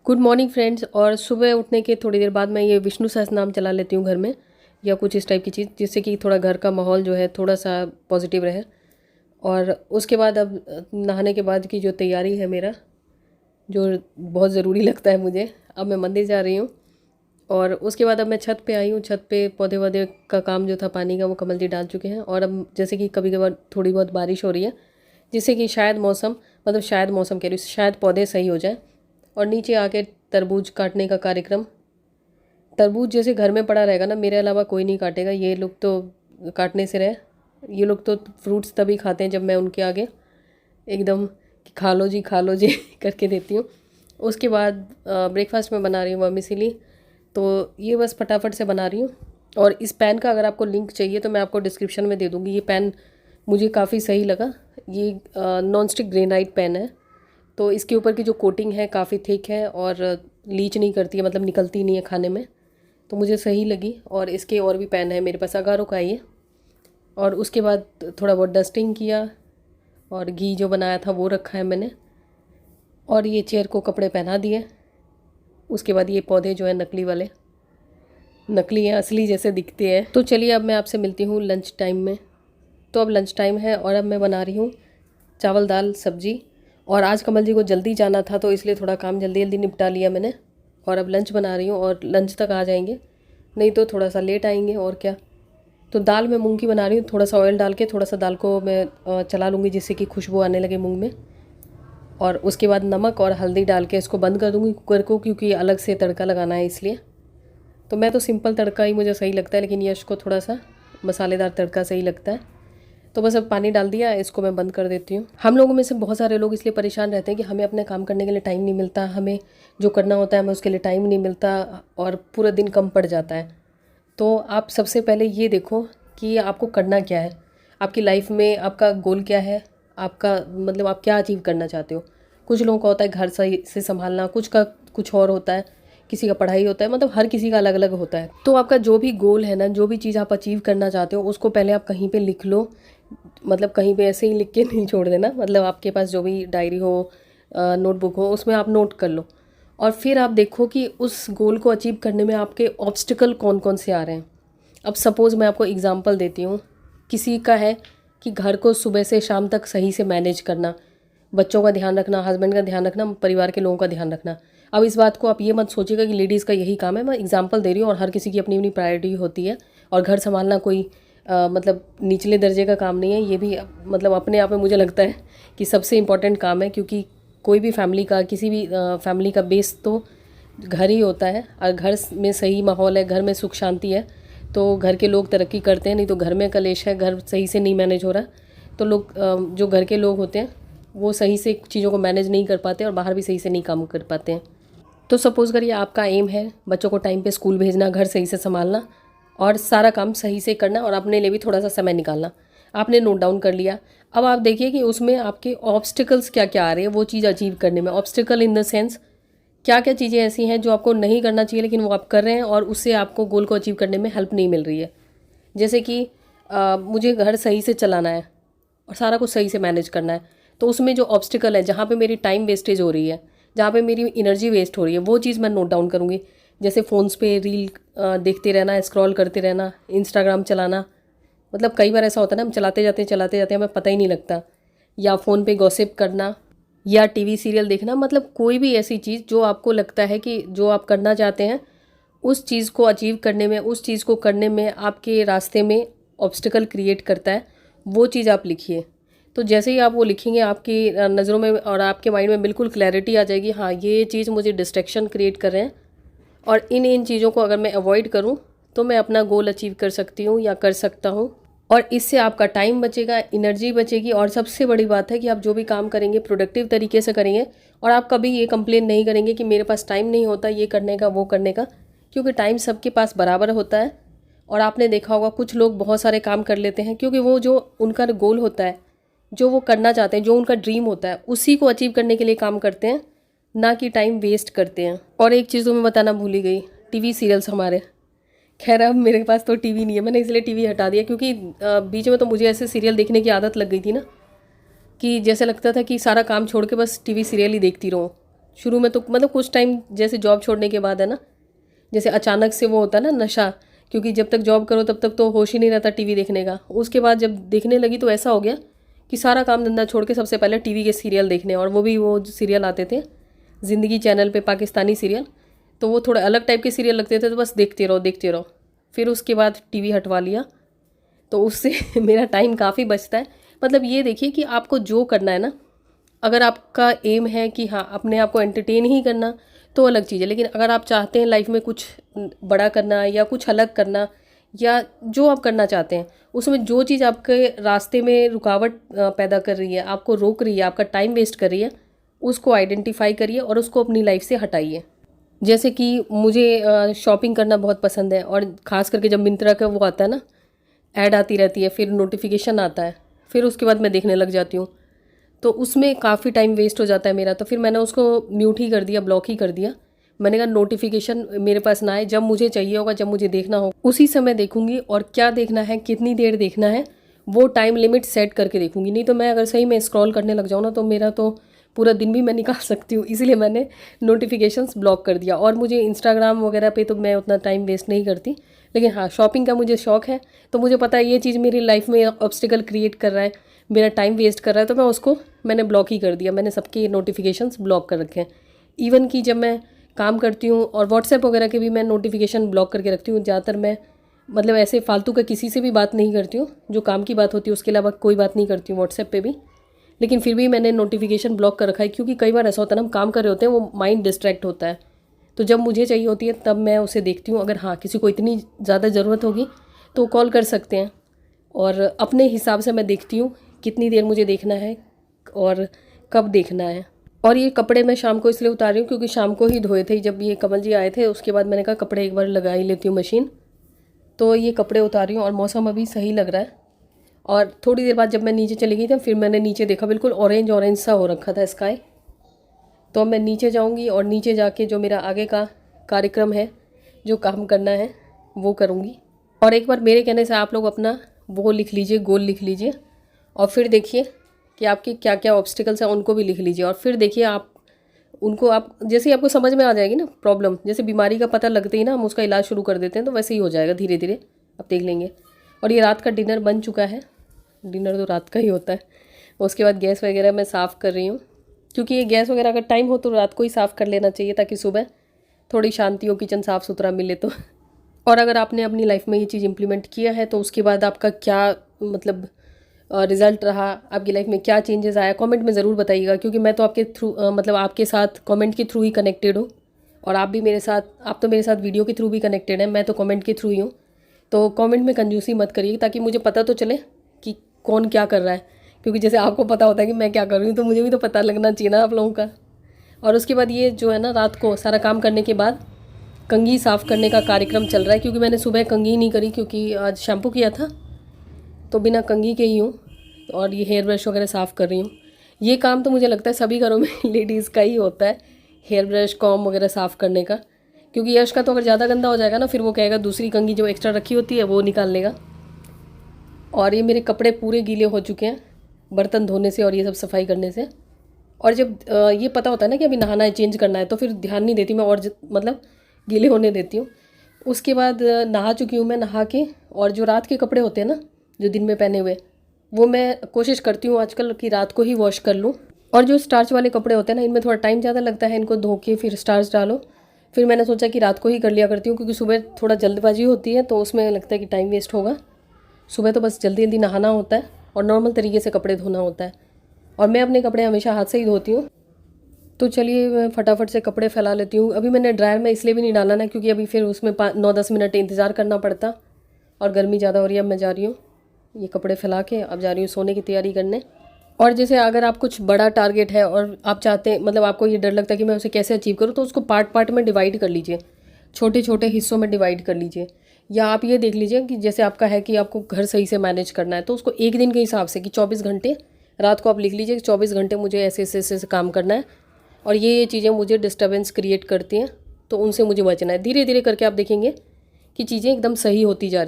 Good morning friends. और सुबह उठने के थोड़ी देर बाद मैं ये विष्णु सहस्त्रनाम चला लेती हूँ घर में, या कुछ इस टाइप की चीज़, जिससे कि थोड़ा घर का माहौल जो है थोड़ा सा पॉजिटिव रहे। और उसके बाद अब नहाने के बाद की जो तैयारी है मेरा, जो बहुत ज़रूरी लगता है मुझे, अब मैं मंदिर जा रही हूँ। और उसके बाद अब मैं छत पे आई हूँ। छत पे पौधे वौधे का काम जो था पानी का, वो कमल जी डाल चुके हैं। और अब जैसे कि कभी कभार थोड़ी बहुत बारिश हो रही है, जिससे कि शायद मौसम, शायद मौसम कह रही हूँ, शायद पौधे सही हो जाए। और नीचे आके तरबूज काटने का कार्यक्रम। तरबूज जैसे घर में पड़ा रहेगा ना, मेरे अलावा कोई नहीं काटेगा, ये लोग तो काटने से रहे। ये लोग तो फ्रूट्स तभी खाते हैं जब मैं उनके आगे एकदम कि खा लो जी करके देती हूँ। उसके बाद ब्रेकफास्ट में बना रही हूँ वर्मिसेली, तो ये बस फटाफट से बना रही हूँ। और इस पैन का अगर आपको लिंक चाहिए तो मैं आपको डिस्क्रिप्शन में दे दूँगी। ये पैन मुझे काफ़ी सही लगा। ये नॉन स्टिक ग्रेनाइट पैन है, तो इसके ऊपर की जो कोटिंग है काफ़ी थिक है और लीच नहीं करती है, मतलब निकलती नहीं है खाने में, तो मुझे सही लगी। और इसके और भी पैन है मेरे पास, अगारो का ये। और उसके बाद थोड़ा बहुत डस्टिंग किया और घी जो बनाया था वो रखा है मैंने। और ये चेयर को कपड़े पहना दिए। उसके बाद ये पौधे जो है नकली वाले, नकली हैं असली जैसे दिखते हैं। तो चलिए अब मैं आपसे मिलती हूँ लंच टाइम में। तो अब लंच टाइम है और अब मैं बना रही हूँ चावल दाल सब्जी। और आज कमल जी को जल्दी जाना था, तो इसलिए थोड़ा काम जल्दी जल्दी निपटा लिया मैंने। और अब लंच बना रही हूँ और लंच तक आ जाएंगे, नहीं तो थोड़ा सा लेट आएंगे और क्या। तो दाल मैं मूंग की बना रही हूँ, थोड़ा सा ऑयल डाल के थोड़ा सा दाल को मैं चला लूँगी, जिससे कि खुशबू आने लगे मूंग में। और उसके बाद नमक और हल्दी डाल के इसको बंद कर दूँगी कुकर को, क्योंकि अलग से तड़का लगाना है इसलिए। तो मैं तो सिंपल तड़का ही मुझे सही लगता है, लेकिन यश को थोड़ा सा मसालेदार तड़का सही लगता है। तो बस अब पानी डाल दिया, इसको मैं बंद कर देती हूँ। हम लोगों में से बहुत सारे लोग इसलिए परेशान रहते हैं कि हमें अपने काम करने के लिए टाइम नहीं मिलता, हमें जो करना होता है हमें उसके लिए टाइम नहीं मिलता, और पूरा दिन कम पड़ जाता है। तो आप सबसे पहले ये देखो कि आपको करना क्या है, आपकी लाइफ में आपका गोल क्या है, आपका मतलब आप क्या अचीव करना चाहते हो। कुछ लोगों का होता है घर सही से संभालना, कुछ का कुछ और होता है, किसी का पढ़ाई होता है, मतलब हर किसी का अलग अलग होता है। तो आपका जो भी गोल है ना, जो भी चीज़ आप अचीव करना चाहते हो, उसको पहले आप कहीं पे लिख लो। मतलब कहीं पे ऐसे ही लिख के नहीं छोड़ देना, मतलब आपके पास जो भी डायरी हो, नोटबुक हो, उसमें आप नोट कर लो। और फिर आप देखो कि उस गोल को अचीव करने में आपके ऑब्स्टिकल कौन कौन से आ रहे हैं। अब सपोज़ मैं आपको एग्जांपल देती हूँ। किसी का है कि घर को सुबह से शाम तक सही से मैनेज करना, बच्चों का ध्यान रखना, हस्बैंड का ध्यान रखना, परिवार के लोगों का ध्यान रखना। अब इस बात को आप ये मत सोचिएगा कि लेडीज़ का यही काम है, मैं एग्जांपल दे रही हूँ, और हर किसी की अपनी अपनी प्रायोरिटी होती है। और घर संभालना कोई मतलब निचले दर्जे का काम नहीं है, ये भी मतलब अपने आप में मुझे लगता है कि सबसे इम्पॉर्टेंट काम है। क्योंकि कोई भी फैमिली का, किसी भी फैमिली का बेस तो घर ही होता है। और घर में सही माहौल है, घर में सुख शांति है, तो घर के लोग तरक्की करते हैं। नहीं तो घर में कलेश है, घर सही से नहीं मैनेज हो रहा, तो लोग जो घर के लोग होते हैं वो सही से चीज़ों को मैनेज नहीं कर पाते और बाहर भी सही से नहीं काम कर पाते हैं। तो सपोज़ करिए आपका एम है बच्चों को टाइम पे स्कूल भेजना, घर सही से संभालना और सारा काम सही से करना, और अपने लिए भी थोड़ा सा समय निकालना। आपने नोट डाउन कर लिया। अब आप देखिए कि उसमें आपके ऑब्स्टिकल्स क्या क्या आ रहे हैं वो चीज़ अचीव करने में। ऑब्स्टिकल इन द सेंस, क्या क्या चीज़ें ऐसी हैं जो आपको नहीं करना चाहिए लेकिन वो आप कर रहे हैं और उससे आपको गोल को अचीव करने में हेल्प नहीं मिल रही है। जैसे कि मुझे घर सही से चलाना है और सारा कुछ सही से मैनेज करना है, तो उसमें जो ऑब्स्टिकल है, जहाँ पे मेरी टाइम वेस्टेज हो रही है, जहाँ पे मेरी एनर्जी वेस्ट हो रही है, वो चीज़ मैं नोट डाउन करूँगी। जैसे फ़ोन्स पे रील देखते रहना, स्क्रॉल करते रहना, इंस्टाग्राम चलाना। मतलब कई बार ऐसा होता है ना, हम चलाते जाते हमें पता ही नहीं लगता। या फ़ोन पे गॉसिप करना, या टीवी सीरियल देखना, मतलब कोई भी ऐसी चीज़ जो आपको लगता है कि जो आप करना चाहते हैं, उस चीज़ को अचीव करने में, उस चीज़ को करने में आपके रास्ते में ऑब्स्टिकल क्रिएट करता है, वो चीज़ आप लिखिए। तो जैसे ही आप वो लिखेंगे, आपकी नज़रों में और आपके माइंड में बिल्कुल क्लैरिटी आ जाएगी। हाँ, ये चीज़ मुझे डिस्ट्रैक्शन क्रिएट कर रहे हैं, और इन चीज़ों को अगर मैं अवॉइड करूँ तो मैं अपना गोल अचीव कर सकती हूँ या कर सकता हूँ। और इससे आपका टाइम बचेगा, एनर्जी बचेगी, और सबसे बड़ी बात है कि आप जो भी काम करेंगे प्रोडक्टिव तरीके से करेंगे। और आप कभी ये कंप्लेन नहीं करेंगे कि मेरे पास टाइम नहीं होता ये करने का, वो करने का, क्योंकि टाइम सबके पास बराबर होता है। और आपने देखा होगा कुछ लोग बहुत सारे काम कर लेते हैं क्योंकि वो जो उनका गोल होता है, जो वो करना चाहते हैं, जो उनका ड्रीम होता है, उसी को अचीव करने के लिए काम करते हैं, ना कि टाइम वेस्ट करते हैं। और एक चीज़ तो मैं बताना भूल ही गई, टीवी सीरियल्स हमारे। खैर अब मेरे पास तो टीवी नहीं है, मैंने इसलिए टीवी हटा दिया, क्योंकि बीच में तो मुझे ऐसे सीरियल देखने की आदत लग गई थी ना, कि जैसे लगता था कि सारा काम छोड़ के बस टीवी सीरियल ही देखती रहूँ। शुरू में तो मतलब कुछ टाइम जैसे जॉब छोड़ने के बाद है ना, जैसे अचानक से वो होता है ना नशा, क्योंकि जब तक जॉब करो तब तक तो होश ही नहीं रहता टीवी देखने का। उसके बाद जब देखने लगी तो ऐसा हो गया कि सारा काम धंधा छोड़ के सबसे पहले टीवी के सीरियल देखने, और वो भी वो जो सीरियल आते थे ज़िंदगी चैनल पे, पाकिस्तानी सीरियल, तो वो थोड़े अलग टाइप के सीरियल लगते थे, तो बस देखते रहो देखते रहो। फिर उसके बाद टीवी हटवा लिया, तो उससे मेरा टाइम काफ़ी बचता है। मतलब ये देखिए कि आपको जो करना है ना, अगर आपका एम है कि हाँ अपने आप को एंटरटेन ही करना तो अलग चीज़ है, लेकिन अगर आप चाहते हैं लाइफ में कुछ बड़ा करना या कुछ अलग करना, या जो आप करना चाहते हैं उसमें जो चीज़ आपके रास्ते में रुकावट पैदा कर रही है, आपको रोक रही है, आपका टाइम वेस्ट कर रही है, उसको आइडेंटिफाई करिए और उसको अपनी लाइफ से हटाइए। जैसे कि मुझे शॉपिंग करना बहुत पसंद है, और ख़ास करके जब मिंत्रा का वो आता है ना, ऐड आती रहती है, फिर नोटिफिकेशन आता है, फिर उसके बाद मैं देखने लग जाती हूँ, तो उसमें काफ़ी टाइम वेस्ट हो जाता है मेरा। तो फिर मैंने उसको म्यूट ही कर दिया, ब्लॉक ही कर दिया। मैंने कहा नोटिफिकेशन मेरे पास ना आए, जब मुझे चाहिए होगा, जब मुझे देखना होगा उसी समय देखूंगी, और क्या देखना है, कितनी देर देखना है, वो टाइम लिमिट सेट करके देखूंगी। नहीं तो मैं अगर सही में स्क्रॉल करने लग जाऊँ ना, तो मेरा तो पूरा दिन भी मैं निकाल सकती हूँ। इसीलिए मैंने नोटिफिकेशंस ब्लॉक कर दिया। और मुझे इंस्टाग्राम वगैरह पे तो मैं उतना टाइम वेस्ट नहीं करती, लेकिन हाँ शॉपिंग का मुझे शौक है, तो मुझे पता है ये चीज़ मेरी लाइफ में ऑब्स्टिकल क्रिएट कर रहा है, मेरा टाइम वेस्ट कर रहा है, तो मैं उसको मैंने ब्लॉक ही कर दिया। मैंने सबके नोटिफिकेशंस ब्लॉक कर रखे हैं। इवन कि जब मैं काम करती हूँ और व्हाट्सएप वगैरह के भी मैं नोटिफिकेशन ब्लॉक करके रखती हूँ। ज़्यादातर मैं मतलब ऐसे फालतू का किसी से भी बात नहीं करती हूँ, जो काम की बात होती है उसके अलावा कोई बात नहीं करती हूँ व्हाट्सएप पे भी, लेकिन फिर भी मैंने नोटिफिकेशन ब्लॉक कर रखा है, क्योंकि कई बार ऐसा होता है ना, हम काम कर रहे होते हैं, वो माइंड डिस्ट्रैक्ट होता है, तो जब मुझे चाहिए होती है तब मैं उसे देखती हूँ। अगर हाँ किसी को इतनी ज़्यादा ज़रूरत होगी तो कॉल कर सकते हैं, और अपने हिसाब से मैं देखती हूँ कितनी देर मुझे देखना है और कब देखना है। और ये कपड़े मैं शाम को इसलिए उतार रही हूँ क्योंकि शाम को ही धोए थे, जब ये कमल जी आए थे उसके बाद मैंने कहा कपड़े एक बार लगा ही लेती हूँ मशीन, तो ये कपड़े उतार रही हूँ। और मौसम अभी सही लग रहा है। और थोड़ी देर बाद जब मैं नीचे चली गई थी, फिर मैंने नीचे देखा, बिल्कुल ऑरेंज ऑरेंज सा हो रखा था स्काई। तो अब मैं नीचे जाऊंगी और नीचे जाके जो मेरा आगे का कार्यक्रम है, जो काम करना है, वो करूँगी। और एक बार मेरे कहने से आप लोग अपना वो लिख लीजिए, गोल लिख लीजिए, और फिर देखिए कि आपके क्या क्या ऑब्स्टिकल्स हैं, उनको भी लिख लीजिए। और फिर देखिए आप उनको, आप जैसे ही आपको समझ में आ जाएगी ना प्रॉब्लम, जैसे बीमारी का पता लगते ही ना हम उसका इलाज शुरू कर देते हैं, तो वैसे ही हो जाएगा धीरे धीरे, आप देख लेंगे। और ये रात का डिनर बन चुका है, डिनर तो रात का ही होता है। उसके बाद गैस वगैरह मैं साफ़ कर रही हूँ, क्योंकि ये गैस वगैरह अगर टाइम हो तो रात को ही साफ़ कर लेना चाहिए, ताकि सुबह थोड़ी शांति हो, किचन साफ़ सुथरा मिले तो। और अगर आपने अपनी लाइफ में ये चीज़ इम्प्लीमेंट किया है तो उसके बाद आपका क्या मतलब रिज़ल्ट रहा, आपकी लाइफ में क्या चेंजेस आया, कमेंट में ज़रूर बताइएगा। क्योंकि मैं तो आपके थ्रू मतलब आपके साथ कमेंट के थ्रू ही कनेक्टेड हूँ, और आप भी मेरे साथ, आप तो मेरे साथ वीडियो के थ्रू भी कनेक्टेड हैं, मैं तो कमेंट के थ्रू ही हूँ। तो कमेंट में कंजूसी मत करिए, ताकि मुझे पता तो चले कि कौन क्या कर रहा है। क्योंकि जैसे आपको पता होता है कि मैं क्या कर रही हूँ, तो मुझे भी तो पता लगना चाहिए ना आप लोगों का। और उसके बाद ये जो है ना, रात को सारा काम करने के बाद कंघी साफ़ करने का कार्यक्रम चल रहा है, क्योंकि मैंने सुबह कंघी नहीं करी, क्योंकि आज शैम्पू किया था, तो बिना कंघी के ही हूँ। और ये हेयर ब्रश वगैरह साफ़ कर रही हूँ। ये काम तो मुझे लगता है सभी घरों में लेडीज़ का ही होता है, हेयर ब्रश कॉम वगैरह साफ़ करने का। क्योंकि यश का तो अगर ज़्यादा गंदा हो जाएगा ना, फिर वो कहेगा दूसरी कंघी जो एक्स्ट्रा रखी होती है वो निकाल लेगा। और ये मेरे कपड़े पूरे गीले हो चुके हैं बर्तन धोने से और ये सब सफाई करने से। और जब ये पता होता है ना कि अभी नहाना है, चेंज करना है, तो फिर ध्यान नहीं देती मैं, और मतलब गीले होने देती हूँ। उसके बाद नहा चुकी हूँ मैं, नहा के, और जो रात के कपड़े होते हैं ना, जो दिन में पहने हुए, वो मैं कोशिश करती हूँ आजकल कि रात को ही वॉश कर लूँ। और जो स्टार्च वाले कपड़े होते हैं ना, इनमें थोड़ा टाइम ज़्यादा लगता है, इनको धो के फिर स्टार्च डालो। फिर मैंने सोचा कि रात को ही कर लिया करती हूँ, क्योंकि सुबह थोड़ा जल्दबाजी होती है, तो उसमें लगता है कि टाइम वेस्ट होगा। सुबह तो बस जल्दी जल्दी नहाना होता है और नॉर्मल तरीके से कपड़े धोना होता है, और मैं अपने कपड़े हमेशा हाथ से ही धोती हूँ। तो चलिए मैं फटाफट से कपड़े फैला लेती हूँ। अभी मैंने ड्रायर में इसलिए भी नहीं डाला ना, क्योंकि अभी फिर उसमें 9-10 मिनट इंतज़ार करना पड़ता, और गर्मी ज़्यादा हो रही है। अब मैं जा रही हूँ ये कपड़े फैला के, अब जा रही हूँ सोने की तैयारी करने। और जैसे अगर आप कुछ बड़ा टारगेट है और आप चाहते हैं, मतलब आपको ये डर लगता है कि मैं उसे कैसे अचीव करूँ, तो उसको पार्ट पार्ट में डिवाइड कर लीजिए, छोटे छोटे हिस्सों में डिवाइड कर लीजिए। या आप ये देख लीजिए कि जैसे आपका है कि आपको घर सही से मैनेज करना है, तो उसको एक दिन के हिसाब से कि 24 घंटे, रात को आप लिख लीजिए कि 24 घंटे मुझे ऐसे ऐसे ऐसे काम करना है, और ये चीज़ें मुझे डिस्टर्बेंस क्रिएट करती हैं, तो उनसे मुझे बचना है। धीरे धीरे करके आप देखेंगे कि चीज़ें एकदम सही होती जा रही हैं।